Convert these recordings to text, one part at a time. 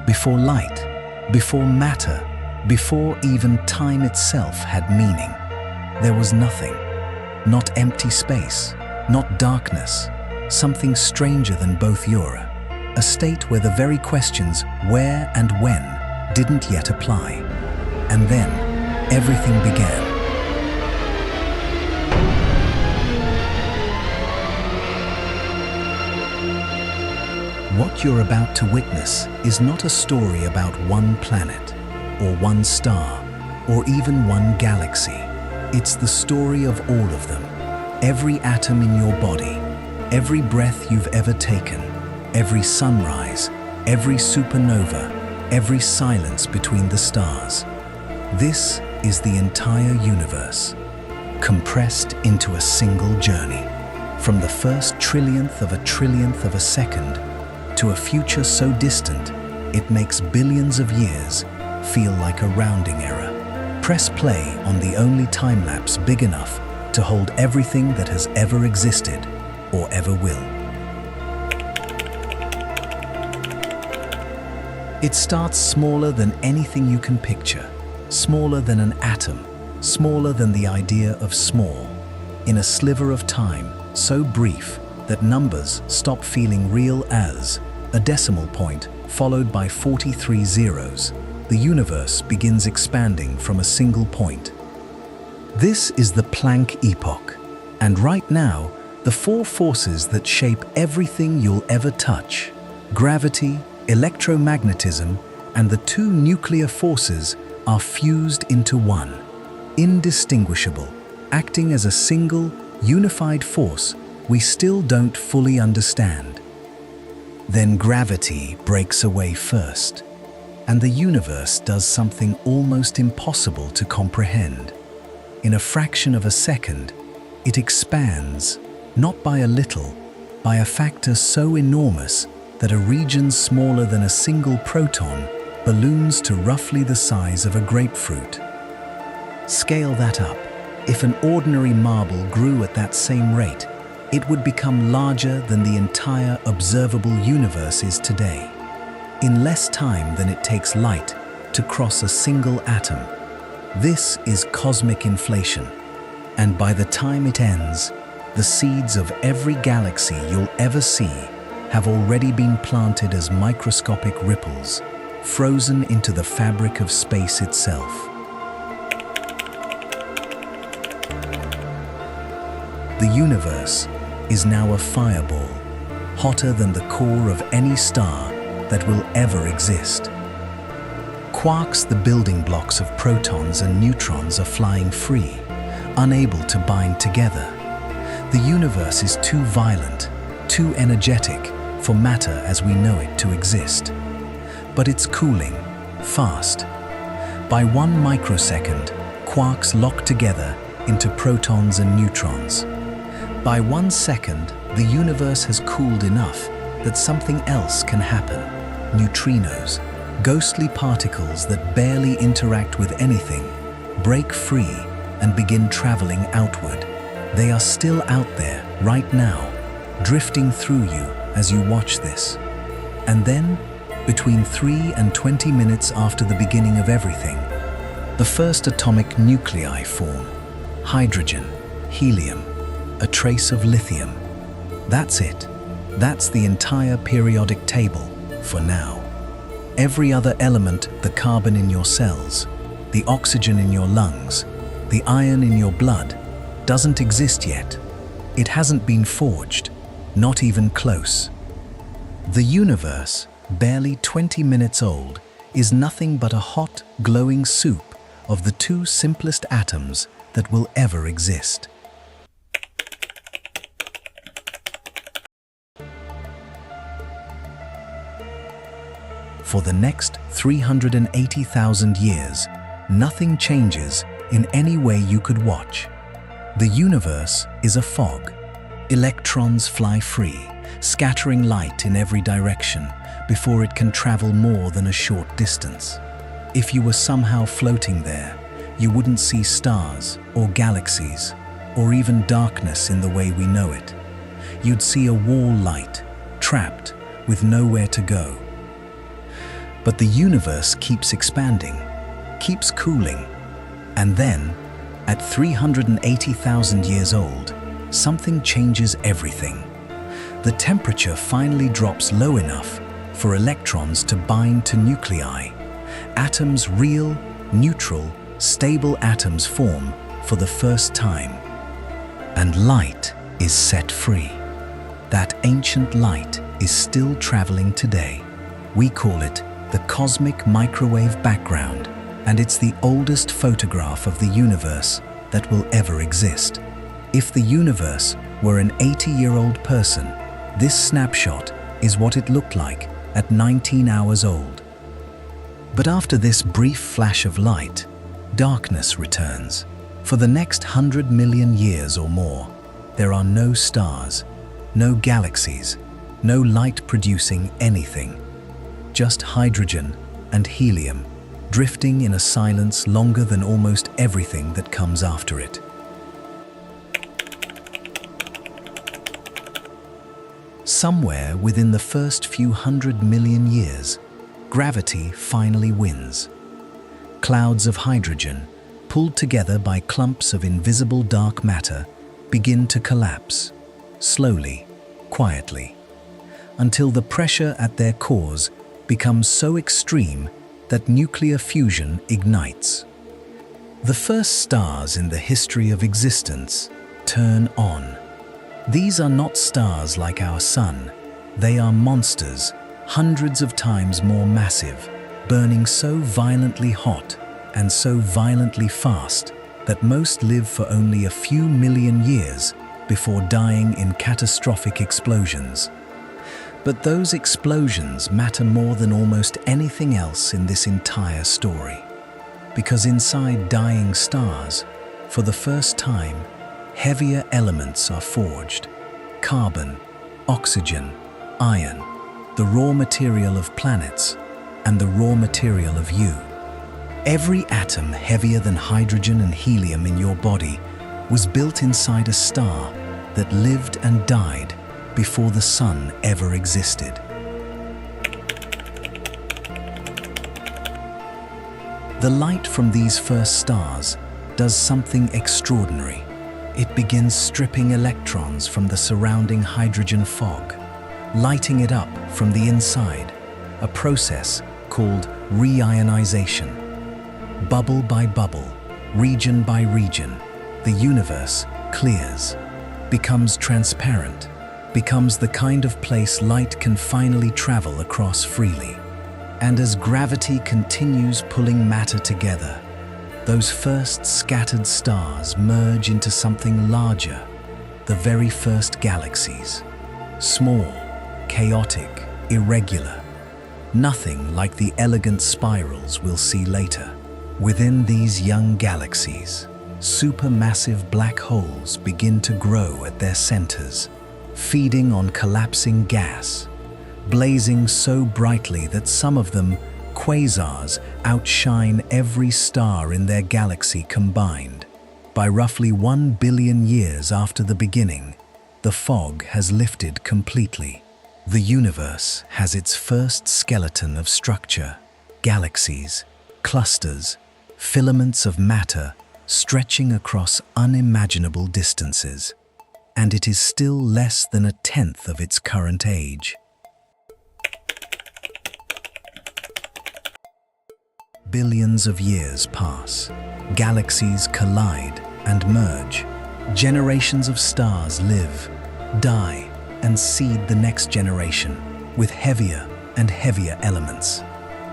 before light, before matter, before even time itself had meaning. There was nothing. Not empty space, not darkness, something stranger than both Eura. A state where the very questions where and when didn't yet apply. And then, everything began. What you're about to witness is not a story about one planet, or one star, or even one galaxy. It's the story of all of them. Every atom in your body, every breath you've ever taken, every sunrise, every supernova, every silence between the stars. This is the entire universe, compressed into a single journey. From the first trillionth of a second to a future so distant, it makes billions of years feel like a rounding error. Press play on the only time-lapse big enough to hold everything that has ever existed or ever will. It starts smaller than anything you can picture, smaller than an atom, smaller than the idea of small. In a sliver of time, so brief that numbers stop feeling real as a decimal point followed by 43 zeros, the universe begins expanding from a single point. This is the Planck epoch, and right now, the four forces that shape everything you'll ever touch, gravity, electromagnetism, and the two nuclear forces are fused into one, indistinguishable, acting as a single, unified force we still don't fully understand. Then gravity breaks away first, and the universe does something almost impossible to comprehend. In a fraction of a second, it expands, not by a little, by a factor so enormous that a region smaller than a single proton balloons to roughly the size of a grapefruit. Scale that up. If an ordinary marble grew at that same rate, it would become larger than the entire observable universe is today, in less time than it takes light to cross a single atom. This is cosmic inflation, and by the time it ends, the seeds of every galaxy you'll ever see have already been planted as microscopic ripples, frozen into the fabric of space itself. The universe is now a fireball, hotter than the core of any star that will ever exist. Quarks, the building blocks of protons and neutrons, are flying free, unable to bind together. The universe is too violent, too energetic for matter as we know it to exist. But it's cooling, fast. By 1 microsecond, quarks lock together into protons and neutrons. By 1 second, the universe has cooled enough that something else can happen. Neutrinos, ghostly particles that barely interact with anything, break free and begin traveling outward. They are still out there, right now, drifting through you as you watch this. And then, between 3 and 20 minutes after the beginning of everything, the first atomic nuclei form: hydrogen, helium, a trace of lithium. That's it. That's the entire periodic table, for now. Every other element, the carbon in your cells, the oxygen in your lungs, the iron in your blood, doesn't exist yet. It hasn't been forged, not even close. The universe, barely 20 minutes old, is nothing but a hot, glowing soup of the two simplest atoms that will ever exist. For the next 380,000 years, nothing changes in any way you could watch. The universe is a fog. Electrons fly free, scattering light in every direction before it can travel more than a short distance. If you were somehow floating there, you wouldn't see stars or galaxies or even darkness in the way we know it. You'd see a wall light, trapped with nowhere to go. But the universe keeps expanding, keeps cooling, and then, at 380,000 years old, something changes everything. The temperature finally drops low enough for electrons to bind to nuclei. Atoms, real, neutral, stable atoms form for the first time. And light is set free. That ancient light is still traveling today. We call it the cosmic microwave background, and it's the oldest photograph of the universe that will ever exist. If the universe were an 80-year-old person, this snapshot is what it looked like at 19 hours old. But after this brief flash of light, darkness returns. For the next 100 million years or more, there are no stars, no galaxies, no light-producing anything. Just hydrogen and helium, drifting in a silence longer than almost everything that comes after it. Somewhere within the first few 100 million years, gravity finally wins. Clouds of hydrogen, pulled together by clumps of invisible dark matter, begin to collapse, slowly, quietly, until the pressure at their cores becomes so extreme that nuclear fusion ignites. The first stars in the history of existence turn on. These are not stars like our sun. They are monsters, hundreds of times more massive, burning so violently hot and so violently fast that most live for only a few million years before dying in catastrophic explosions. But those explosions matter more than almost anything else in this entire story. Because inside dying stars, for the first time, heavier elements are forged. Carbon, oxygen, iron, the raw material of planets, and the raw material of you. Every atom heavier than hydrogen and helium in your body was built inside a star that lived and died before the sun ever existed. The light from these first stars does something extraordinary. It begins stripping electrons from the surrounding hydrogen fog, lighting it up from the inside, a process called reionization. Bubble by bubble, region by region, the universe clears, becomes transparent, becomes the kind of place light can finally travel across freely. And as gravity continues pulling matter together, those first scattered stars merge into something larger, the very first galaxies. Small, chaotic, irregular. Nothing like the elegant spirals we'll see later. Within these young galaxies, supermassive black holes begin to grow at their centers, feeding on collapsing gas, blazing so brightly that some of them, quasars, outshine every star in their galaxy combined. By roughly 1 billion years after the beginning, the fog has lifted completely. The universe has its first skeleton of structure, galaxies, clusters, filaments of matter stretching across unimaginable distances. And it is still less than a tenth of its current age. Billions of years pass. Galaxies collide and merge. Generations of stars live, die, and seed the next generation with heavier and heavier elements.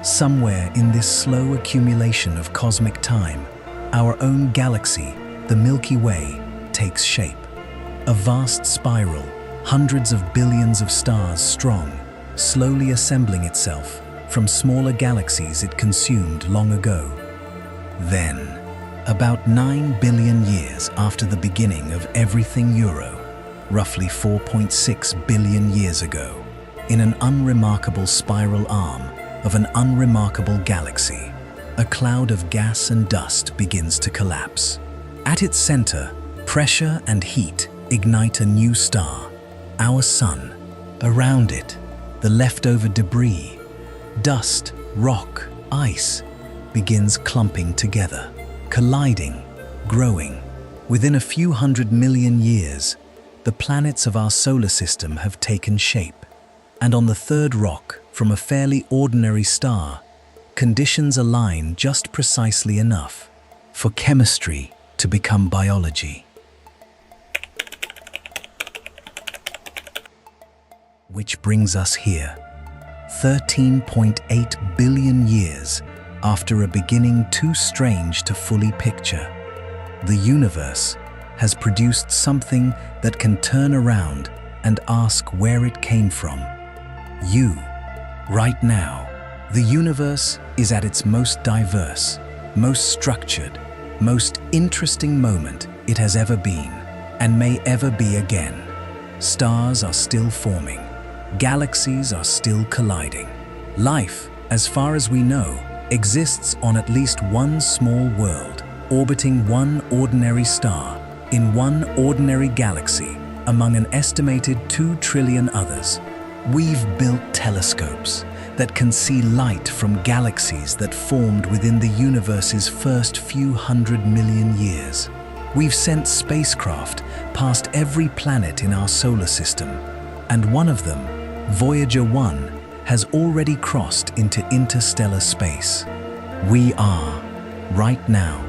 Somewhere in this slow accumulation of cosmic time, our own galaxy, the Milky Way, takes shape. A vast spiral, hundreds of billions of stars strong, slowly assembling itself from smaller galaxies it consumed long ago. Then, about 9 billion years after the beginning of everything Euro, roughly 4.6 billion years ago, in an unremarkable spiral arm of an unremarkable galaxy, a cloud of gas and dust begins to collapse. At its center, pressure and heat ignite a new star, our sun. Around it, the leftover debris, dust rock, ice, begins clumping together, colliding, growing. Within a few 100 million years, the planets of our solar system have taken shape. And on the third rock, from a fairly ordinary star, conditions align just precisely enough for chemistry to become biology. Which brings us here, 13.8 billion years after a beginning too strange to fully picture. The universe has produced something that can turn around and ask where it came from. You, right now. The universe is at its most diverse, most structured, most interesting moment it has ever been, and may ever be again. Stars are still forming. Galaxies are still colliding. Life, as far as we know, exists on at least one small world, orbiting one ordinary star, in one ordinary galaxy, among an estimated 2 trillion others. We've built telescopes that can see light from galaxies that formed within the universe's first few 100 million years. We've sent spacecraft past every planet in our solar system, and one of them, Voyager 1, has already crossed into interstellar space. We are, right now,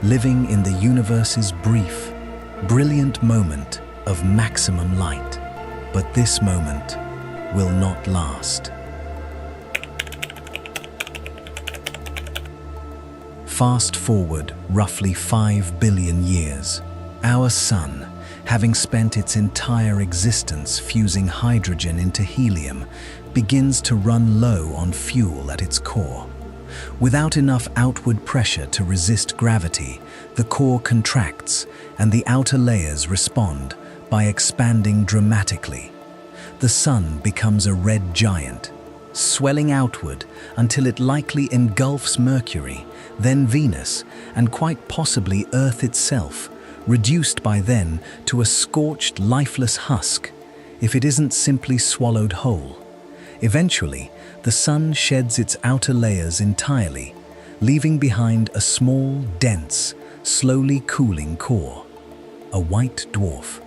living in the universe's brief, brilliant moment of maximum light. But this moment will not last. Fast forward roughly 5 billion years. Our sun, having spent its entire existence fusing hydrogen into helium, begins to run low on fuel at its core. Without enough outward pressure to resist gravity, the core contracts and the outer layers respond by expanding dramatically. The sun becomes a red giant, swelling outward until it likely engulfs Mercury, then Venus, and quite possibly Earth itself, reduced by then to a scorched, lifeless husk, if it isn't simply swallowed whole. Eventually, the sun sheds its outer layers entirely, leaving behind a small, dense, slowly cooling core. A white dwarf,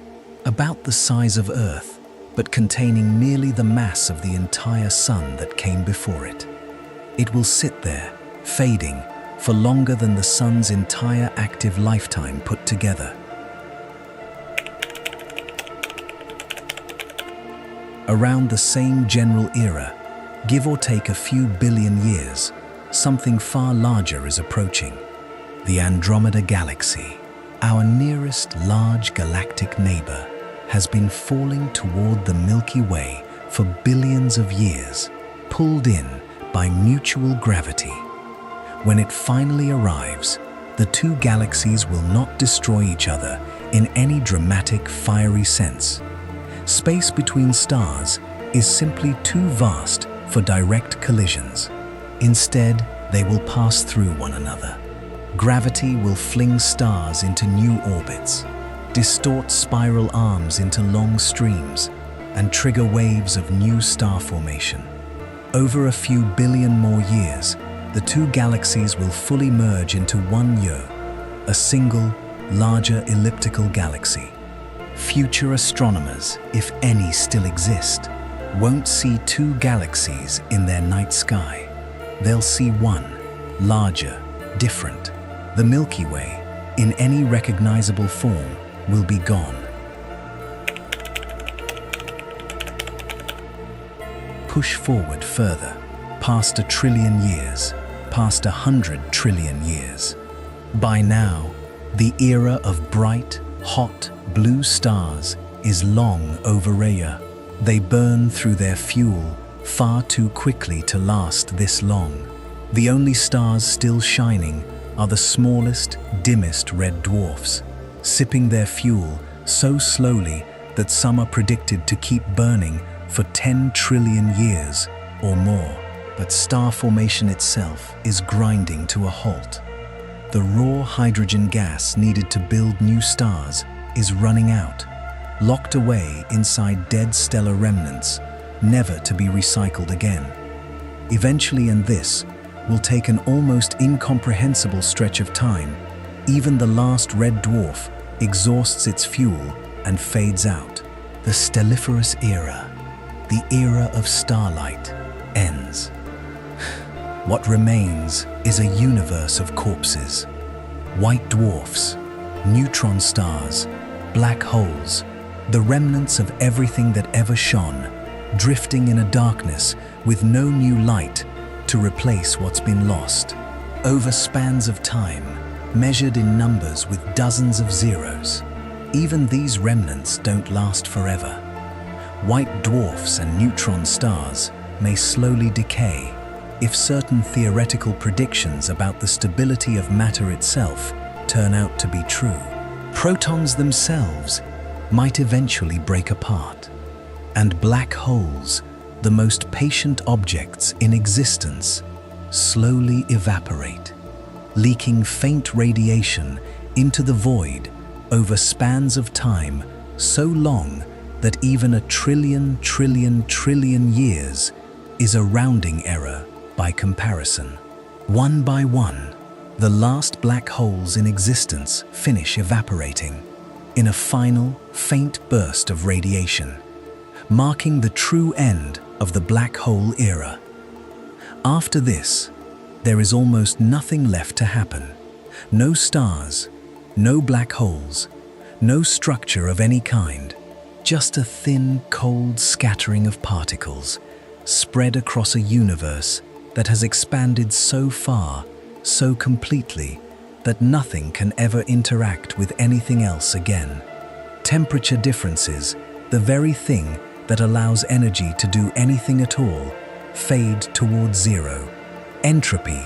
about the size of Earth, but containing merely the mass of the entire sun that came before it. It will sit there, fading, for longer than the sun's entire active lifetime put together. Around the same general era, give or take a few billion years, something far larger is approaching. The Andromeda Galaxy, our nearest large galactic neighbor, has been falling toward the Milky Way for billions of years, pulled in by mutual gravity. When it finally arrives, the two galaxies will not destroy each other in any dramatic, fiery sense. Space between stars is simply too vast for direct collisions. Instead, they will pass through one another. Gravity will fling stars into new orbits, distort spiral arms into long streams, and trigger waves of new star formation. Over a few billion more years, the two galaxies will fully merge into one year, a single, larger elliptical galaxy. Future astronomers, if any still exist, won't see two galaxies in their night sky. They'll see one, larger, different. The Milky Way, in any recognizable form, will be gone. Push forward further, past 1 trillion years, past 100 trillion years. By now, the era of bright, hot, blue stars is long over. They burn through their fuel far too quickly to last this long. The only stars still shining are the smallest, dimmest red dwarfs, sipping their fuel so slowly that some are predicted to keep burning for 10 trillion years or more. But star formation itself is grinding to a halt. The raw hydrogen gas needed to build new stars is running out, locked away inside dead stellar remnants, never to be recycled again. eventually, and this will take an almost incomprehensible stretch of time. Even the last red dwarf exhausts its fuel and fades out. The stelliferous era, the era of starlight, ends. What remains is a universe of corpses. White dwarfs, neutron stars, black holes, the remnants of everything that ever shone, drifting in a darkness with no new light to replace what's been lost. Over spans of time, measured in numbers with dozens of zeros, even these remnants don't last forever. White dwarfs and neutron stars may slowly decay if certain theoretical predictions about the stability of matter itself turn out to be true. Protons themselves might eventually break apart, and black holes, the most patient objects in existence, slowly evaporate, leaking faint radiation into the void over spans of time so long that even a trillion years is a rounding error by comparison. One by one, the last black holes in existence finish evaporating in a final, faint burst of radiation, marking the true end of the black hole era. After this, there is almost nothing left to happen. No stars, no black holes, no structure of any kind, just a thin, cold scattering of particles spread across a universe that has expanded so far, so completely, that nothing can ever interact with anything else again. Temperature differences, the very thing that allows energy to do anything at all, fade toward zero. Entropy,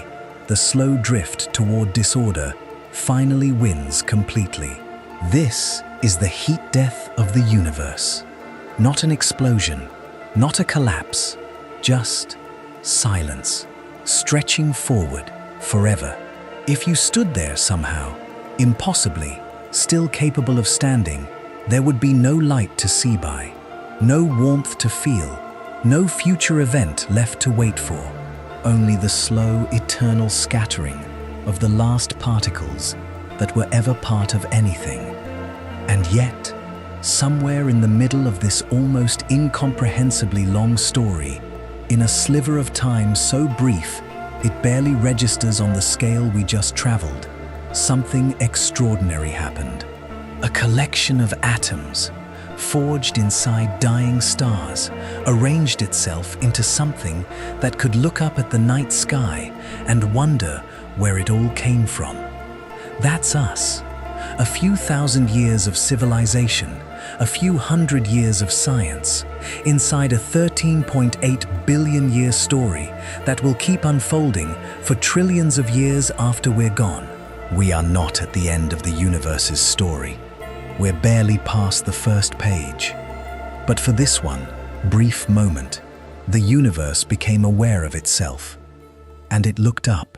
the slow drift toward disorder, finally wins completely. This is the heat death of the universe. Not an explosion, not a collapse, just silence, stretching forward forever. If you stood there somehow, impossibly, still capable of standing, there would be no light to see by, no warmth to feel, no future event left to wait for, only the slow, eternal scattering of the last particles that were ever part of anything. And yet, somewhere in the middle of this almost incomprehensibly long story, in a sliver of time so brief it barely registers on the scale we just traveled, something extraordinary happened. A collection of atoms, forged inside dying stars, arranged itself into something that could look up at the night sky and wonder where it all came from. That's us. A few thousand years of civilization, a few hundred years of science, inside a 13.8 billion year story that will keep unfolding for trillions of years after we're gone. We are not at the end of the universe's story. We're barely past the first page. But for this one brief moment, the universe became aware of itself, and it looked up.